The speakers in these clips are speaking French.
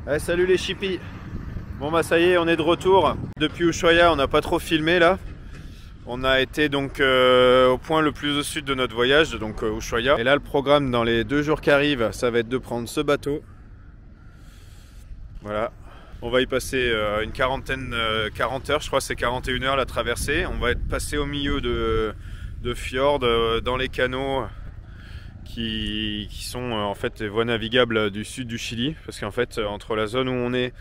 Ouais, salut les chippies. Bon bah ça y est, on est de retour. Depuis Ushuaia, on n'a pas trop filmé là. On a été donc au point le plus au sud de notre voyage, donc Ushuaia. Et là le programme dans les 2 jours qui arrivent, ça va être de prendre ce bateau. Voilà. On va y passer une 40 heures, je crois que c'est 41 heures la traversée. On va être passé au milieu de fjords, dans les canaux qui sont en fait les voies navigables du sud du Chili, parce qu'en fait entre la zone où on est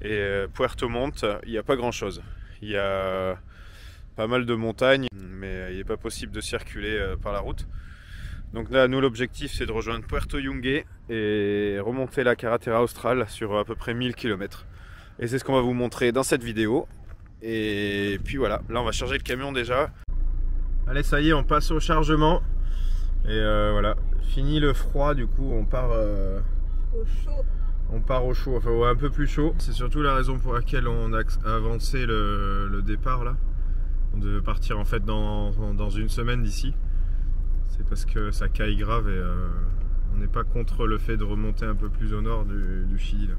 et Puerto Montt, il n'y a pas grand chose. Il y a pas mal de montagnes, mais il n'est pas possible de circuler par la route. Donc là, nous, l'objectif c'est de rejoindre Puerto Yungay et remonter la Carretera Austral sur à peu près 1000 km. Et c'est ce qu'on va vous montrer dans cette vidéo. Et puis voilà, là on va charger le camion déjà. Allez, ça y est, on passe au chargement. Et voilà, fini le froid, du coup on part au chaud. On part au chaud, enfin ouais, un peu plus chaud. C'est surtout la raison pour laquelle on a avancé le départ là. On devait partir en fait dans une semaine d'ici. C'est parce que ça caille grave et on n'est pas contre le fait de remonter un peu plus au nord du Chili là.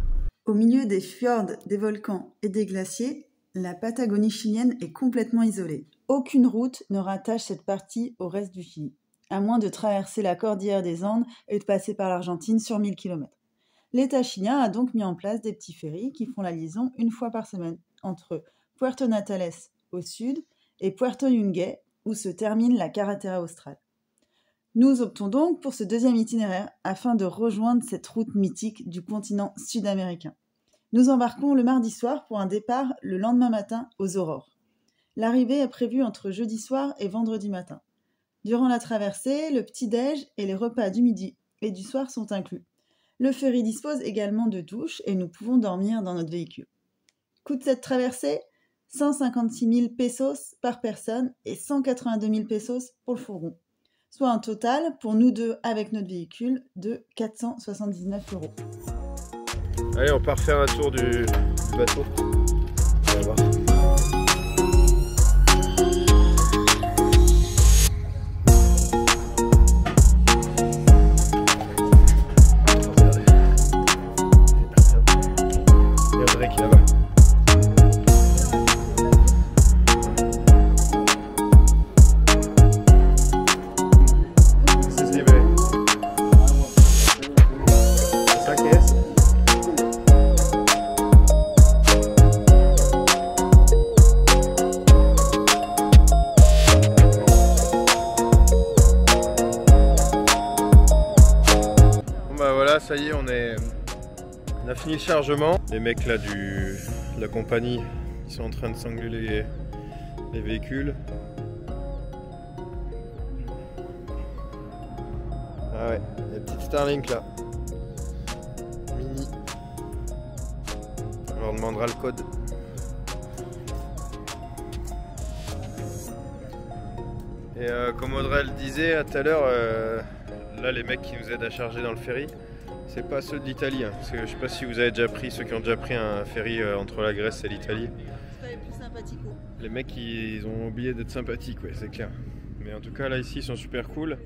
Au milieu des fjords, des volcans et des glaciers, la Patagonie chilienne est complètement isolée. Aucune route ne rattache cette partie au reste du Chili, à moins de traverser la cordillère des Andes et de passer par l'Argentine sur 1000 km. L'État chilien a donc mis en place des petits ferries qui font la liaison une fois par semaine entre Puerto Natales au sud et Puerto Yungay où se termine la Carretera Austral. Nous optons donc pour ce deuxième itinéraire afin de rejoindre cette route mythique du continent sud-américain. Nous embarquons le mardi soir pour un départ le lendemain matin aux aurores. L'arrivée est prévue entre jeudi soir et vendredi matin. Durant la traversée, le petit-déj et les repas du midi et du soir sont inclus. Le ferry dispose également de douches et nous pouvons dormir dans notre véhicule. Coût de cette traversée, 156 000 pesos par personne et 182 000 pesos pour le fourgon. Soit un total, pour nous deux avec notre véhicule, de 479 €. Allez, on part faire un tour du bateau. On va voir. Ça y est, on a fini le chargement. Les mecs là de la compagnie, ils sont en train de s'engueuler les véhicules. Ah ouais, la petite Starlink là. Mini. On leur demandera le code. Et comme Audrey le disait tout à l'heure, là les mecs qui nous aident à charger dans le ferry, c'est pas ceux de l'Italie, hein, parce que je sais pas si vous avez déjà pris, ceux qui ont déjà pris un ferry entre la Grèce et l'Italie. C'est les plus sympathiques. Les mecs ils ont oublié d'être sympathiques, ouais, c'est clair. Mais en tout cas là ici ils sont super cool.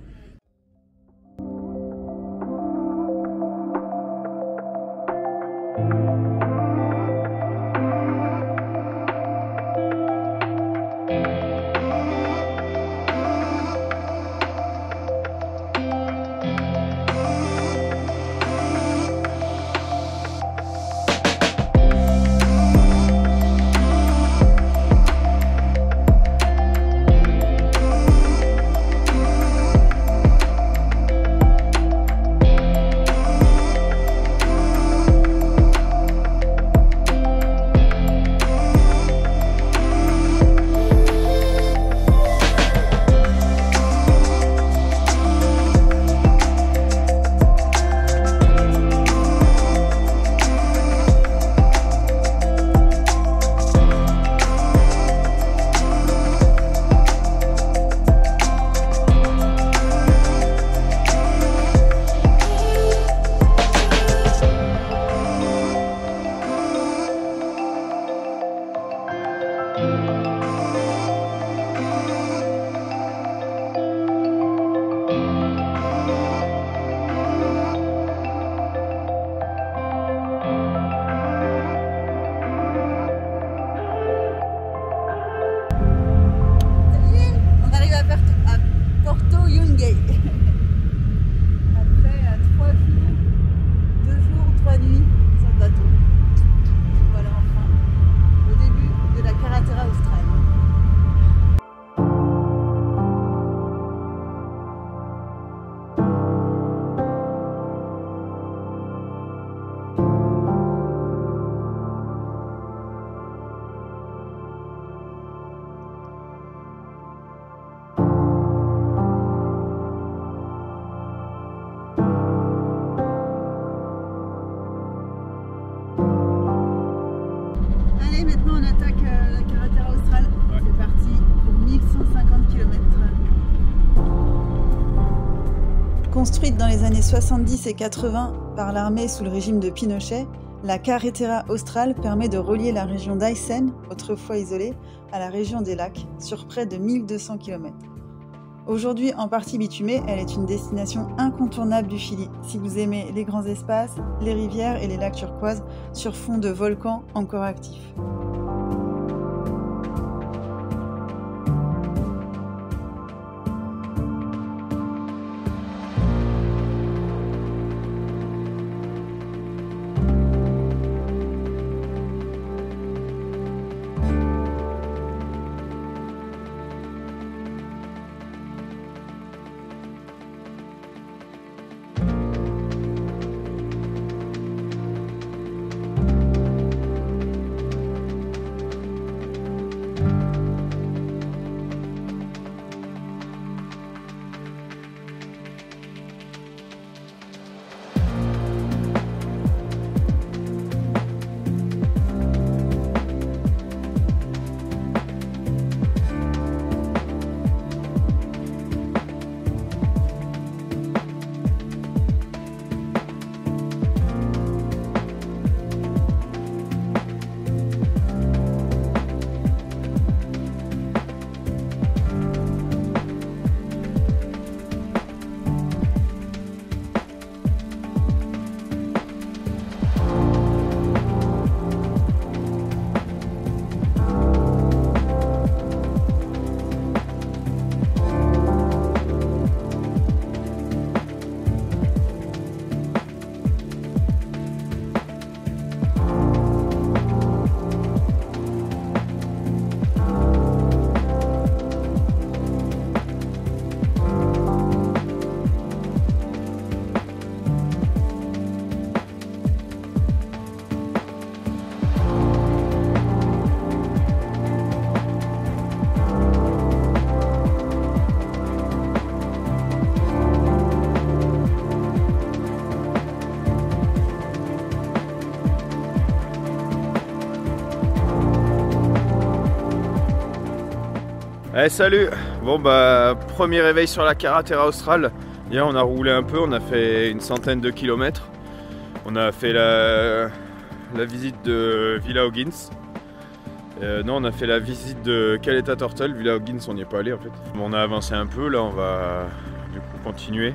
allez, maintenant on attaque la carretera Austral. Ouais. C'est parti pour 1150 km. Construite dans les années 70 et 80 par l'armée sous le régime de Pinochet, la carretera Austral permet de relier la région d'Aysén, autrefois isolée, à la région des lacs, sur près de 1200 km. Aujourd'hui en partie bitumée, elle est une destination incontournable du Chili, si vous aimez les grands espaces, les rivières et les lacs turquoises sur fond de volcans encore actifs. Hey, salut. Bon bah premier réveil sur la carretera Austral. Hier on a roulé un peu, on a fait une centaine de kilomètres. On a fait la visite de Villa O'Higgins. Non, on a fait la visite de Caleta Turtle. Villa O'Higgins on n'y est pas allé en fait. On a avancé un peu, là on va du coup continuer.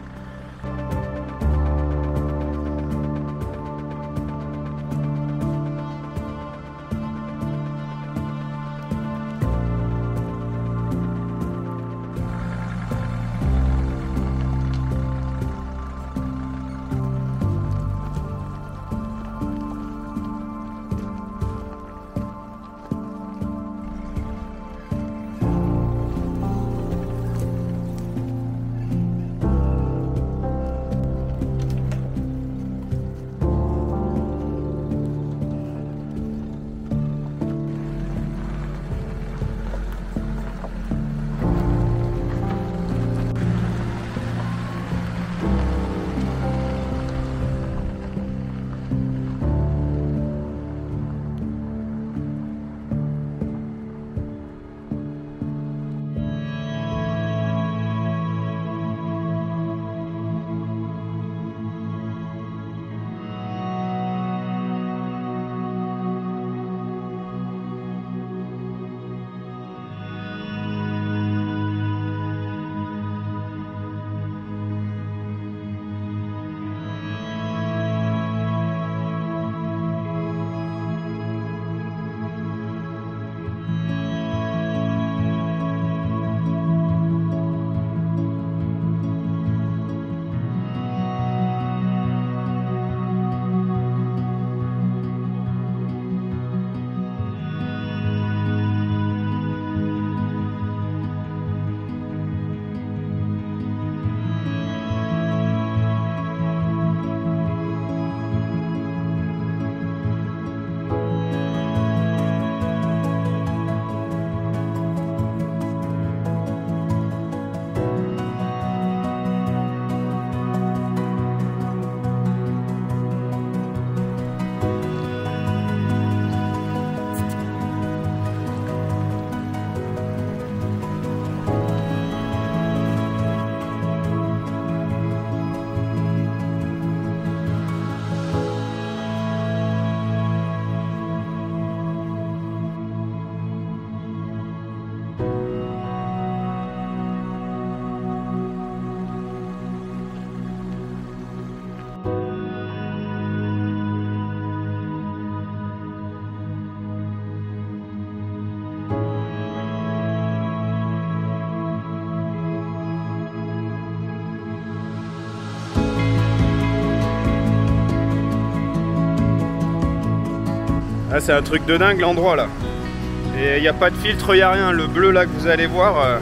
Ah, c'est un truc de dingue l'endroit là. Et il n'y a pas de filtre, il n'y a rien. Le bleu là que vous allez voir.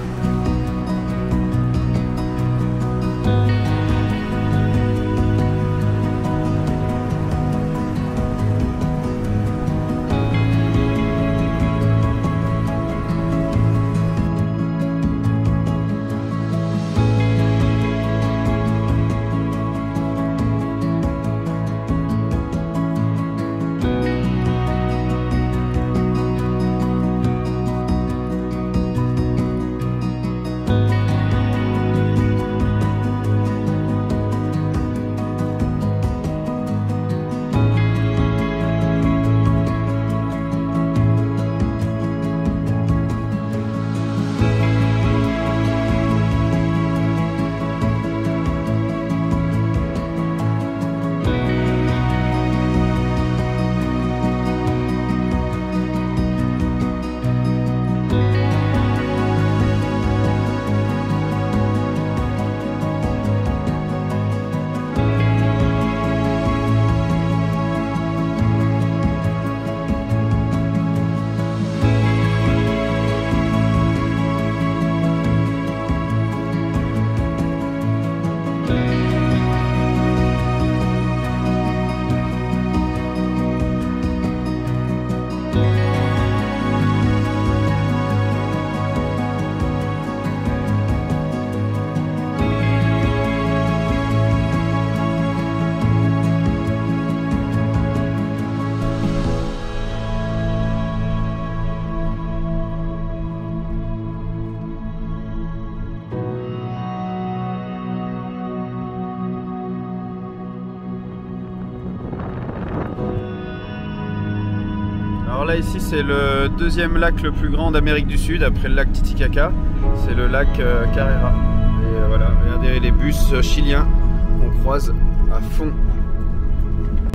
Alors là ici c'est le deuxième lac le plus grand d'Amérique du Sud après le lac Titicaca, c'est le lac Carrera. Et voilà, regardez les bus chiliens qu'on croise à fond.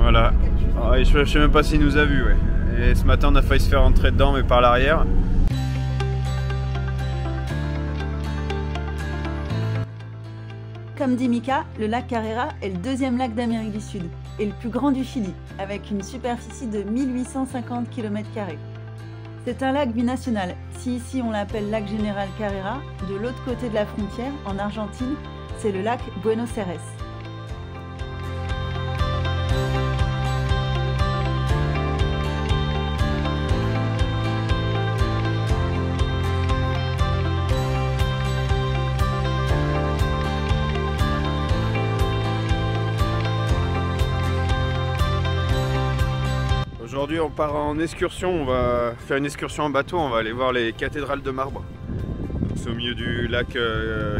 Voilà, alors, je sais même pas s'il nous a vus, ouais. Et ce matin on a failli se faire rentrer dedans mais par l'arrière. Comme dit Mika, le lac Carrera est le deuxième lac d'Amérique du Sud et le plus grand du Chili, avec une superficie de 1850 km². C'est un lac binational. Si ici on l'appelle lac Général Carrera, de l'autre côté de la frontière, en Argentine, c'est le lac Buenos Aires. Aujourd'hui on part en excursion, on va faire une excursion en bateau, on va aller voir les cathédrales de marbre. C'est au milieu du lac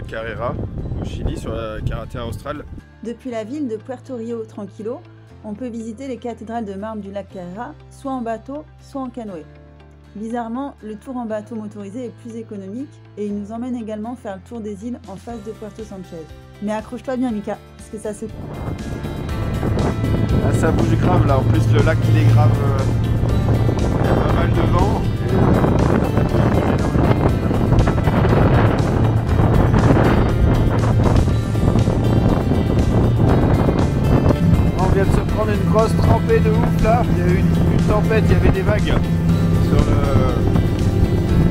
Carrera, au Chili, sur la carretera austral. Depuis la ville de Puerto Rio Tranquilo, on peut visiter les cathédrales de marbre du lac Carrera, soit en bateau, soit en canoë. Bizarrement, le tour en bateau motorisé est plus économique et il nous emmène également faire le tour des îles en face de Puerto Sanchez. Mais accroche-toi bien Mika, parce que ça se... Ah, ça bouge grave là, en plus le lac il est grave, il y a pas mal de vent. On vient de se prendre une grosse trempée de ouf là, il y a eu une tempête, il y avait des vagues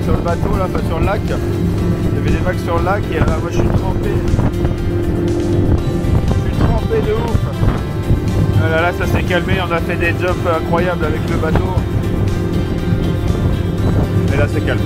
sur le bateau là, enfin sur le lac. Il y avait des vagues sur le lac et là moi je suis trempé de ouf. Là, ça s'est calmé, on a fait des jumps incroyables avec le bateau. Et là c'est calme.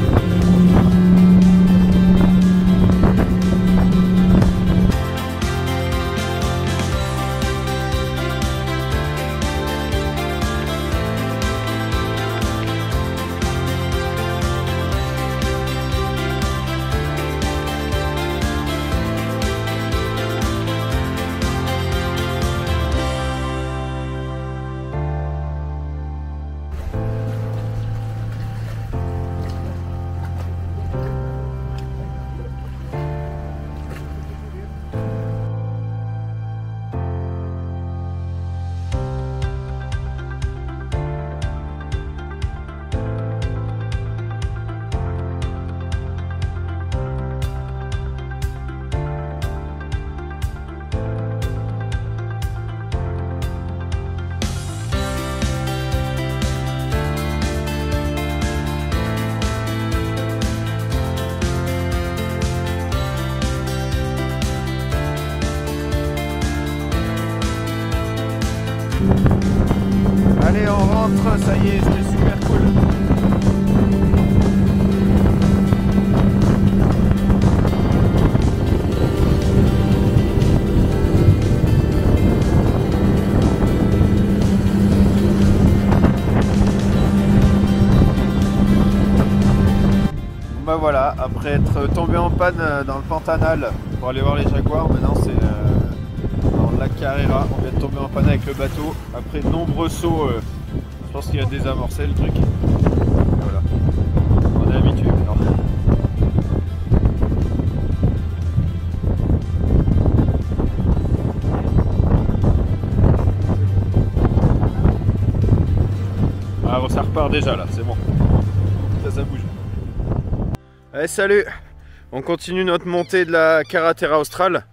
rentre, ça y est, c'était super cool. Bah voilà, après être tombé en panne dans le Pantanal pour aller voir les jaguars, maintenant c'est dans le lac Carrera. On vient de tomber en panne avec le bateau. Après de nombreux sauts, je pense qu'il a désamorcé le truc. Voilà, on est habitué maintenant. Ah bon, ça repart déjà là, c'est bon. Ça bouge. Allez, salut! On continue notre montée de la Carretera Austral.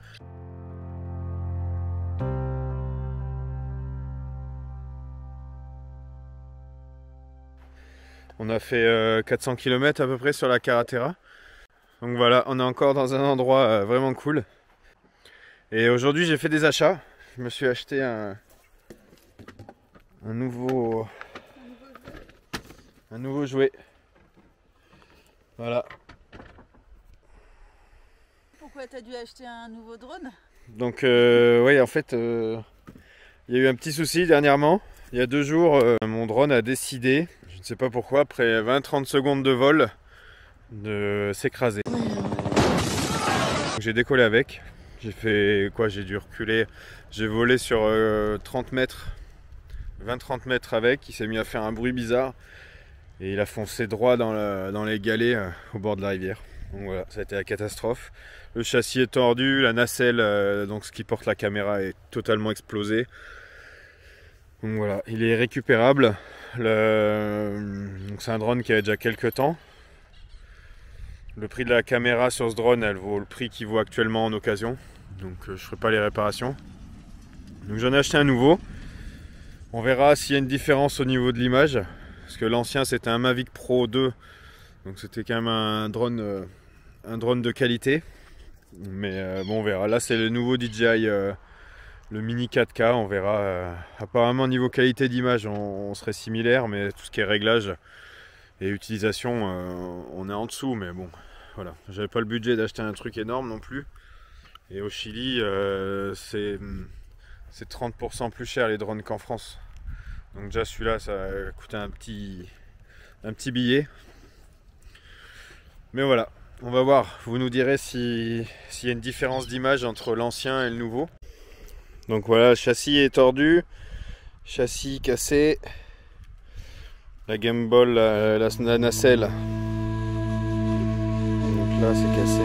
On a fait 400 km à peu près sur la Carretera. Donc voilà, on est encore dans un endroit vraiment cool. Et aujourd'hui j'ai fait des achats. Je me suis acheté un nouveau jouet. Voilà. Pourquoi t'as dû acheter un nouveau drone? Donc oui, en fait, il y a eu un petit souci dernièrement. Il y a 2 jours, mon drone a décidé, je ne sais pas pourquoi, après 20-30 secondes de vol, de s'écraser. J'ai décollé avec. J'ai fait quoi? J'ai dû reculer. J'ai volé sur 30 mètres, 20-30 mètres avec. Il s'est mis à faire un bruit bizarre. Et il a foncé droit dans les galets au bord de la rivière. Donc voilà, ça a été la catastrophe. Le châssis est tordu, la nacelle, donc ce qui porte la caméra, est totalement explosée. Donc voilà, il est récupérable. Donc c'est un drone qui avait déjà quelques temps. Le prix de la caméra sur ce drone, elle vaut le prix qu'il vaut actuellement en occasion. Donc je ne ferai pas les réparations. Donc j'en ai acheté un nouveau. On verra s'il y a une différence au niveau de l'image. Parce que l'ancien c'était un Mavic Pro 2. Donc c'était quand même un drone de qualité. Mais bon, on verra. Là c'est le nouveau DJI, le Mini 4K. On verra. Apparemment niveau qualité d'image on serait similaire. Mais tout ce qui est réglage et utilisation, on est en dessous. Mais bon, voilà. J'avais pas le budget d'acheter un truc énorme non plus. Et au Chili c'est 30% plus cher les drones qu'en France. Donc déjà celui-là ça a coûté un petit billet. Mais voilà, on va voir. Vous nous direz s'il y a une différence d'image entre l'ancien et le nouveau. Donc voilà, le châssis est tordu, châssis cassé, la gimbal, la nacelle. Donc là c'est cassé.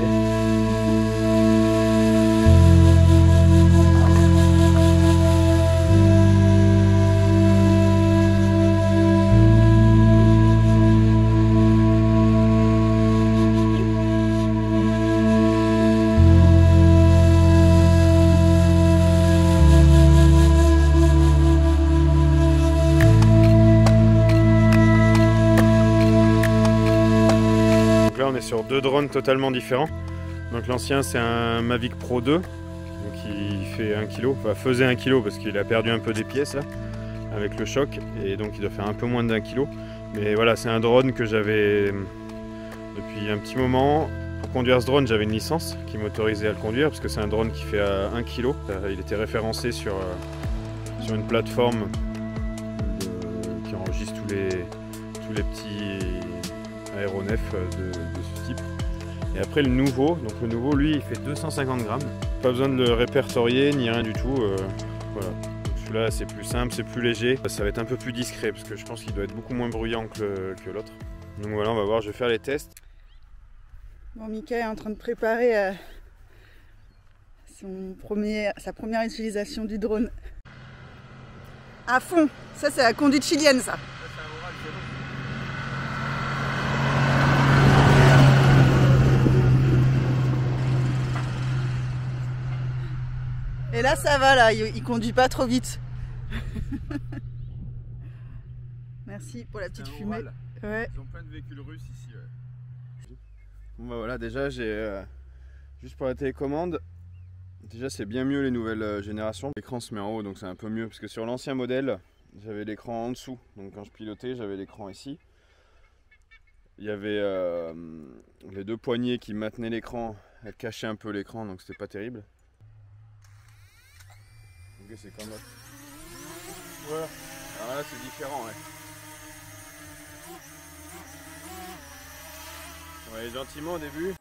On est sur 2 drones totalement différents. Donc l'ancien c'est un Mavic Pro 2, donc il fait 1 kg, enfin faisait 1 kg parce qu'il a perdu un peu des pièces là, avec le choc, et donc il doit faire un peu moins d'1 kg. Mais voilà, c'est un drone que j'avais depuis un petit moment. Pour conduire ce drone j'avais une licence qui m'autorisait à le conduire, parce que c'est un drone qui fait 1 kg. Il était référencé sur une plateforme qui enregistre tous les petits aéronefs de ce type. Et après le nouveau, lui il fait 250 grammes. Pas besoin de le répertorier ni rien du tout. Voilà. Celui-là c'est plus simple, c'est plus léger. Ça va être un peu plus discret parce que je pense qu'il doit être beaucoup moins bruyant que l'autre. Donc voilà, on va voir, je vais faire les tests. Bon, Mika est en train de préparer sa première utilisation du drone. À fond, ça c'est la conduite chilienne ça. Et là ça va, là, il conduit pas trop vite. Merci pour la petite fumée. Ouais. Ils ont plein de véhicules russes ici. Ouais. Bon bah voilà, déjà j'ai juste pour la télécommande, déjà c'est bien mieux les nouvelles générations. L'écran se met en haut, donc c'est un peu mieux, parce que sur l'ancien modèle, j'avais l'écran en dessous. Donc quand je pilotais, j'avais l'écran ici. Il y avait les deux poignées qui maintenaient l'écran, elles cachaient un peu l'écran, donc c'était pas terrible. Ok, c'est comme ça. Voilà. Alors là, c'est différent, ouais. On va aller gentiment au début.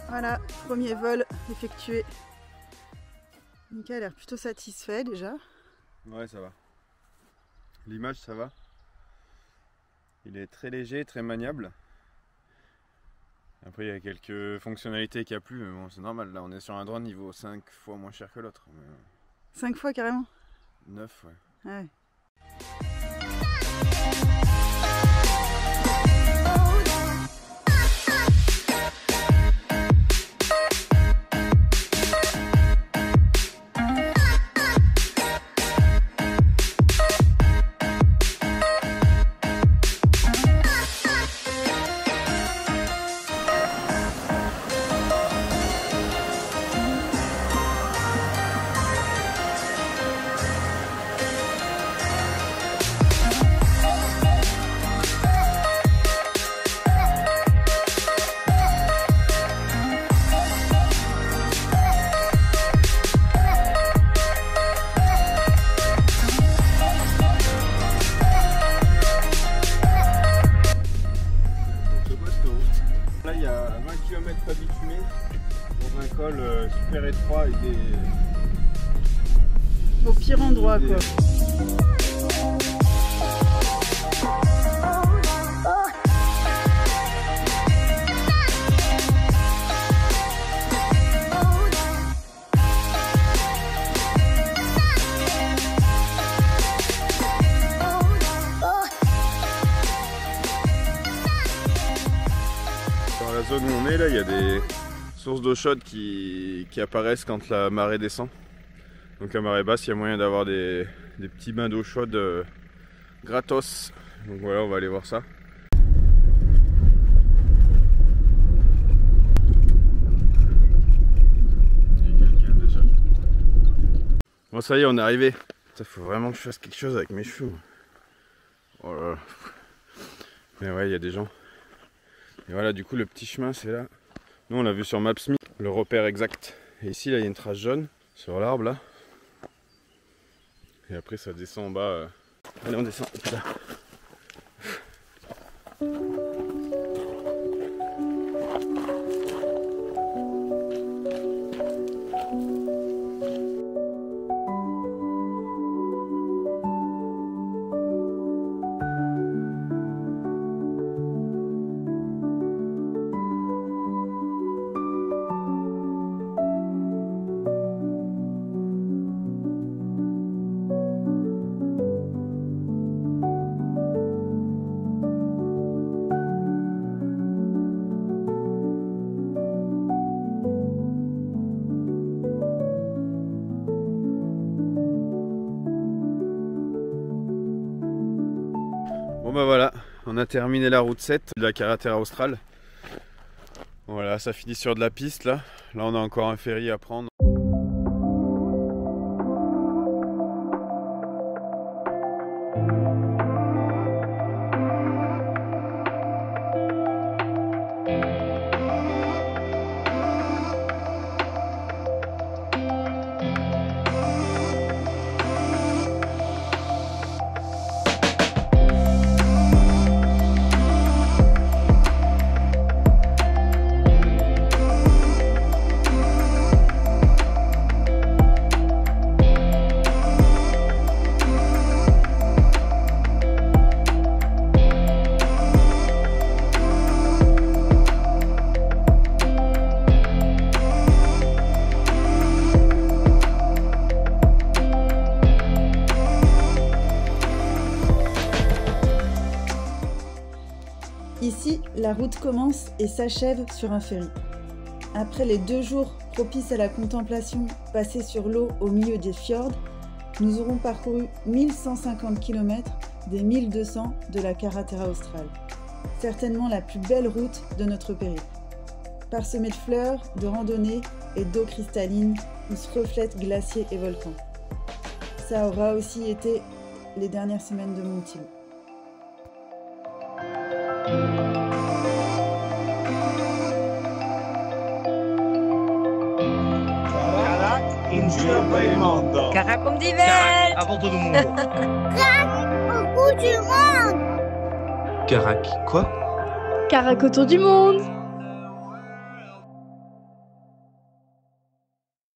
Voilà, premier vol effectué. Mika a l'air plutôt satisfait déjà. Ouais, ça va. L'image, ça va. Il est très léger, très maniable. Après, il y a quelques fonctionnalités qu'il n'y a plus, mais bon, c'est normal. Là, on est sur un drone niveau 5 fois moins cher que l'autre. 5 fois carrément? 9, ouais. Ouais. Là, il y a 20 km pas bitumé dans un col super étroit avec des... Au pire endroit quoi. Dans la zone où on est là, il y a des sources d'eau chaude qui apparaissent quand la marée descend. Donc à marée basse, il y a moyen d'avoir des petits bains d'eau chaude gratos. Donc voilà, on va aller voir ça. Bon, ça y est, on est arrivé. Il faut vraiment que je fasse quelque chose avec mes cheveux. Oh là là. Mais ouais, il y a des gens. Et voilà, du coup, le petit chemin, c'est là. Nous, on l'a vu sur Maps.me, le repère exact. Et ici, là, il y a une trace jaune sur l'arbre, là. Et après, ça descend en bas. Allez, on descend. Putain. Bon bah voilà, on a terminé la route 7 de la Carretera Austral. Voilà, ça finit sur de la piste là. Là on a encore un ferry à prendre. Ici, la route commence et s'achève sur un ferry. Après les 2 jours propices à la contemplation passés sur l'eau au milieu des fjords, nous aurons parcouru 1150 km des 1200 de la Carretera Austral. Certainement la plus belle route de notre périple. Parsemée de fleurs, de randonnées et d'eau cristalline où se reflètent glaciers et volcans. Ça aura aussi été les dernières semaines de Montilo. Carac comme d'hiver. Avant tout le monde. Carac au bout du monde. Carac, quoi? Carac autour du monde.